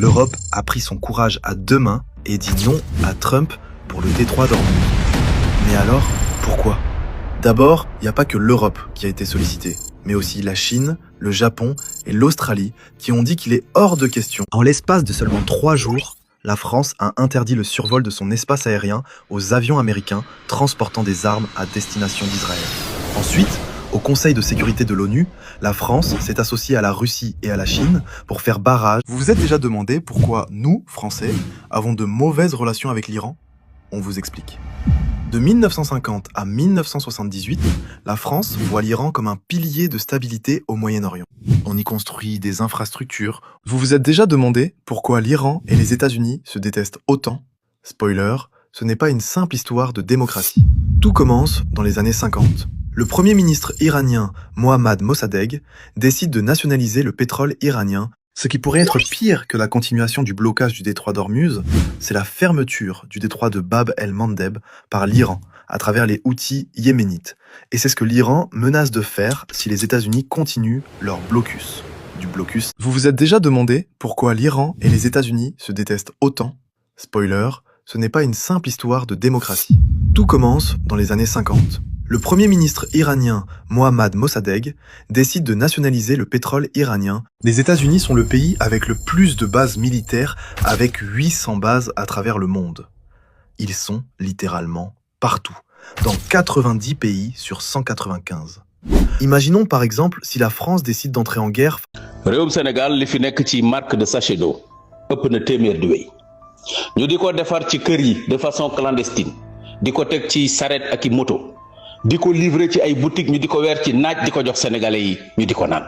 l'Europe a pris son courage à deux mains et dit non à Trump pour le détroit d'Ormuz. Mais alors, pourquoi ? D'abord, il n'y a pas que l'Europe qui a été sollicitée, mais aussi la Chine, le Japon et l'Australie qui ont dit qu'il est hors de question. En l'espace de seulement 3 jours, la France a interdit le survol de son espace aérien aux avions américains transportant des armes à destination d'Israël. Ensuite, au Conseil de sécurité de l'ONU, la France s'est associée à la Russie et à la Chine pour faire barrage. Vous vous êtes déjà demandé pourquoi nous, Français, avons de mauvaises relations avec l'Iran ? On vous explique. De 1950 à 1978, la France voit l'Iran comme un pilier de stabilité au Moyen-Orient. On y construit des infrastructures. Vous vous êtes déjà demandé pourquoi l'Iran et les États-Unis se détestent autant ? Spoiler, ce n'est pas une simple histoire de démocratie. Tout commence dans les années 50. Le premier ministre iranien Mohammad Mossadegh décide de nationaliser le pétrole iranien. Ce qui pourrait être pire que la continuation du blocage du détroit d'Ormuz, c'est la fermeture du détroit de Bab el-Mandeb par l'Iran à travers les Houthis yéménites. Et c'est ce que l'Iran menace de faire si les États-Unis continuent leur blocus. Du blocus. Vous vous êtes déjà demandé pourquoi l'Iran et les États-Unis se détestent autant ? Spoiler, ce n'est pas une simple histoire de démocratie. Tout commence dans les années 50. Le premier ministre iranien Mohammad Mossadegh décide de nationaliser le pétrole iranien. Les États-Unis sont le pays avec le plus de bases militaires, avec 800 bases à travers le monde. Ils sont littéralement partout, dans 90 pays sur 195. Imaginons par exemple si la France décide d'entrer en guerre. Réewum Sénégal li fi nekk ci marque de sachet d'eau ëpp na téeméer di wéy ñu di ko defar ci kër yi de façon clandestine di ko teg ci saret ak i moto di ko livrer ci ay boutique ñu di ko weer ci naaj di ko jox sénégalais yi ñu di ko naan